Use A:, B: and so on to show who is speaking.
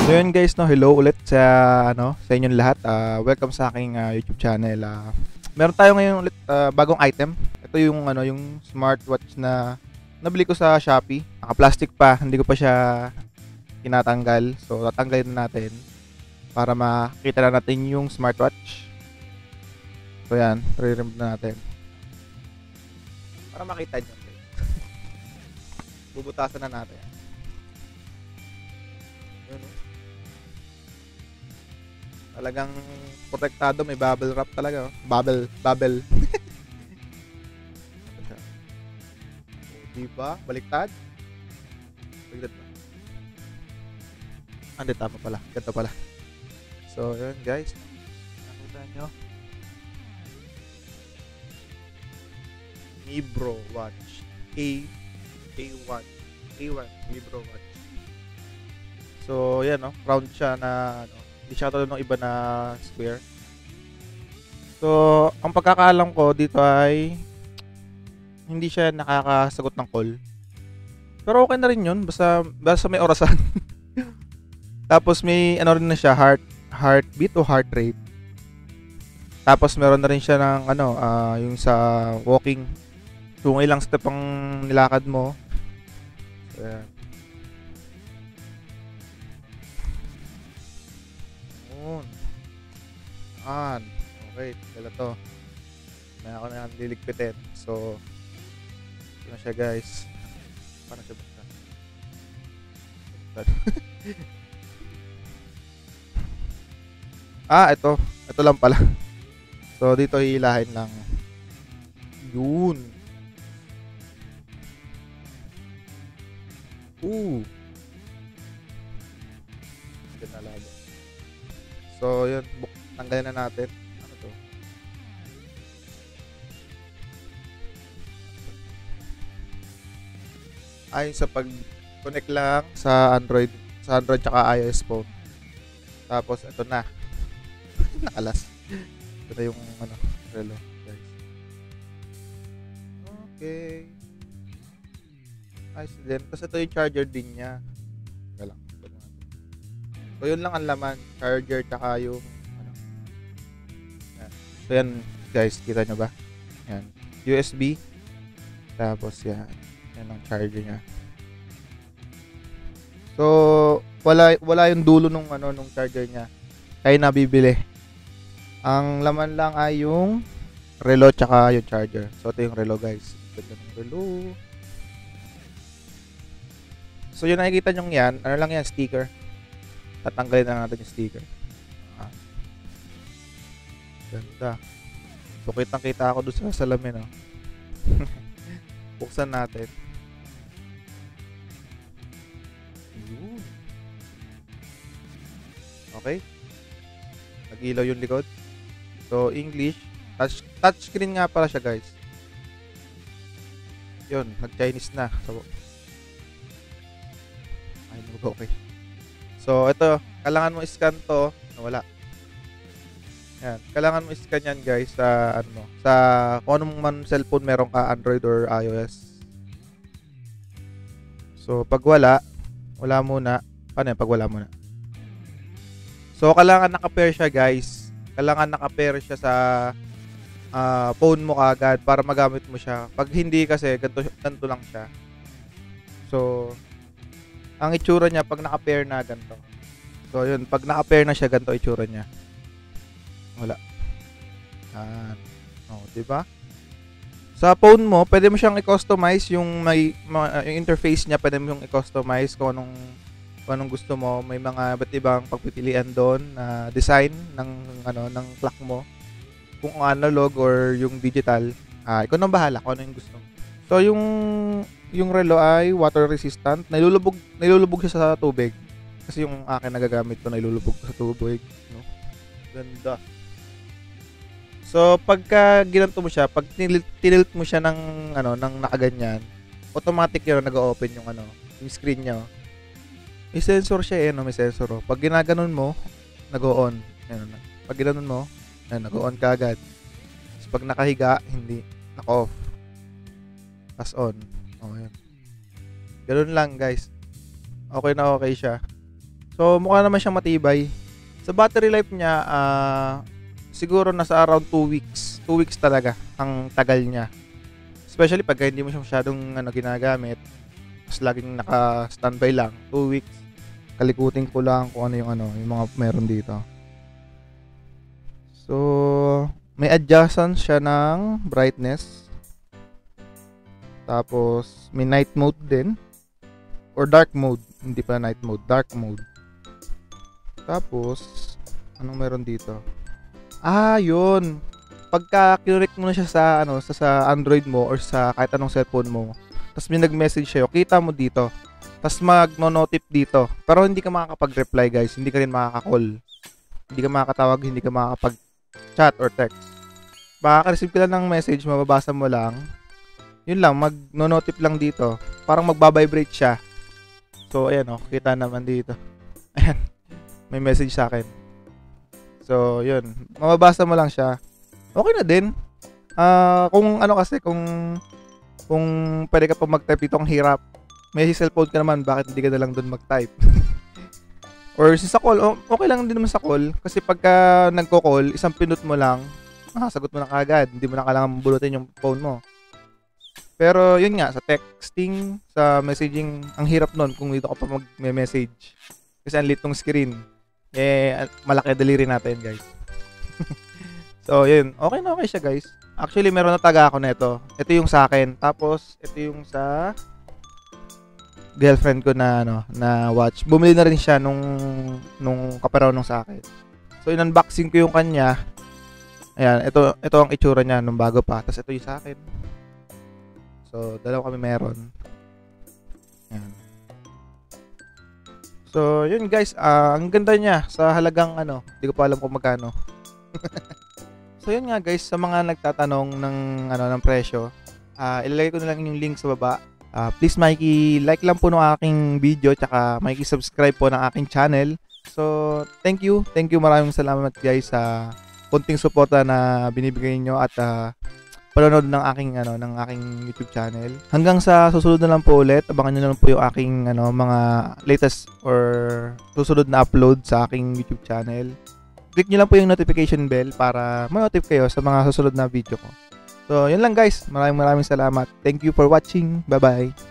A: So yun guys, no, hello ulit sa inyong lahat. Welcome sa aking YouTube channel. Meron tayo ngayon ulit bagong item. Ito yung yung smartwatch na nabili ko sa Shopee. Naka-plastic pa, hindi ko pa siya tinatanggal. So tatanggalin na natin para makita na natin yung smartwatch. So yan, re-remove na natin. Para makita niyo. Bubutasan na natin. Yun, oh. Talagang protektado, may bubble wrap talaga, oh. Bubble. Diba? Baliktad? Baliktad ba? Hindi, tama pala. Ganito pala. So, yun guys. Nakita nyo. Mibro Watch. A1. Mibro Watch. So, yan, no? Round siya na, hindi siya katulad ng iba na square. So, ang pagkakaalam ko dito ay hindi siya nakakasagot ng call. Pero okay na rin yun. Basta may orasan. Tapos may rin na siya, heartbeat o heart rate. Tapos meron na rin siya ng yung sa walking. So, kung ilang step ang nilakad mo. So, yan. Okay, dala to. May ako na liligpitin. So, ito na siya guys. Paano siya basta? Ito. Ito lang pala. So, dito hihilahin lang. Yun. Yan na lalo. So, yun. Tanggalin na natin. Ano to? Ay, sa pag-connect lang sa Android tsaka iOS phone. Tapos, ito na. Nakalas. Ito na yung relo, guys. Okay. Ayos din. Tapos ito yung charger din niya. Teka lang. So, yun lang ang laman. Charger tsaka yung yan. So, yan guys. Kita nyo ba? Yan. USB. Tapos, yan. Yan ang charger niya. So, wala yung dulo nung charger niya. Kaya nabibili. Ang laman lang ay yung relo tsaka yung charger. So, ito yung relo guys. Ito yung relo. So, yung nakikita nyo yan, ano lang yan, sticker. Tatanggalin na natin yung sticker. Ganda. So, kitang-kita ako doon sa salamin, oh. Buksan natin. Yun. Okay. Nag-ilaw yung likod. So, English. Touchscreen nga pala siya, guys. Yun. Nag-Chinese na. So, okay. So, ito. Kailangan mo i-scan to. Wala. Yan. Kailangan mo i-scan yan, guys, sa sa kung anong man cellphone meron ka, Android or iOS. So, pag wala muna. Paano yan? Pag wala muna. So, kailangan naka-pair siya, guys. Kailangan naka-pair siya sa phone mo kaagad para magamit mo siya. Pag hindi kasi, ganito lang siya. So, ang itsura niya pag naka-pair na ganito. So, yun. Pag naka-pair na siya, ganito itsura niya. Wala. Diba? Sa phone mo, pwede mo siyang i-customize yung yung interface niya, pwede mo yung i-customize kung anong gusto mo. May mga iba't ibang pagpipilian doon na design ng clock mo. Kung analog or yung digital, ikaw nang bahala kung ano yung gusto mo. So yung relo ay water resistant, nilulubog siya sa tubig. Kasi yung akin nagagamit ko nilulubog sa tubig, no? Ganda. So pagka ginanto mo siya, pag tinilt mo siya ng nakaganyan, automatic yun nag-open yung yung screen niya. May sensor siya may sensor. Pag ginaganon mo, nag-on. Ayun na. Pag ginanon mo, nag-on kaagad. So, pag nakahiga, hindi, naka-off. Tas on. Ganun lang guys. Okay na okay siya. So, mukha naman siyang matibay. Sa battery life niya, siguro nasa around 2 weeks. 2 weeks talaga ang tagal niya. Especially pag hindi mo siya masyadong ginagamit. Tapos laging naka-standby lang. 2 weeks. Kalikutin ko lang kung ano yung mga meron dito. So, may adjustment siya ng brightness. Tapos, may night mode din. Or dark mode. Hindi pa night mode. Dark mode. Tapos, anong meron dito? Yun. Pagka kinurek mo na siya sa Android mo or sa kahit anong cellphone mo, tapos may nag-message sa'yo, kita mo dito. Tapos magno-notif dito. Pero hindi ka makakapag-reply, guys. Hindi ka rin makaka-call. Hindi ka makakatawag, hindi ka makakapag-chat or text. Makaka-receive ka lang ng message, mababasa mo lang. Yun lang, magno-notif lang dito. Parang magbabibrate siya. So, ayan kita naman dito. Ayan. May message sa akin. So, yun. Mababasa mo lang siya. Okay na din. Kung pwede ka pa mag-type dito, ang hirap. May cellphone ka naman, bakit hindi ka na lang doon mag-type? Or sa call, okay lang din naman sa call. Kasi pagka nagko-call, isang pinut mo lang, sagot mo na kagad. Hindi mo na kailangan bulutin yung phone mo. Pero yun nga, sa texting, sa messaging, ang hirap nun kung dito ka pa mag-message. Kasi ang lit ng screen. Malaki daliri natin, guys. So, yun. Okay na okay siya, guys. Actually, meron na taga ako nito. Ito yung sa akin. Tapos, ito yung sa girlfriend ko na watch. Bumili na rin siya nung kaparaw nung sa akin. So, in-unboxing ko yung kanya. Ayan, ito ang itsura niya nung bago pa. Tapos, ito yung sa akin. So, dalawa kami meron. Ayan. So, yun guys, ang ganda niya sa halagang hindi ko pa alam kung magkano. So, yun nga guys, sa mga nagtatanong ng presyo, ilalagay ko na lang yung link sa baba. Please like lang po ng aking video, tsaka subscribe po ng aking channel. So, thank you, maraming salamat guys sa konting suporta na binibigay niyo at panonood ng aking YouTube channel. Hanggang sa susunod na lang po ulit, abangan niyo na lang po yung aking mga latest or susunod na upload sa aking YouTube channel. Click niyo lang po yung notification bell para ma-notify kayo sa mga susunod na video ko. So, yun lang guys. Maraming salamat. Thank you for watching. Bye-bye.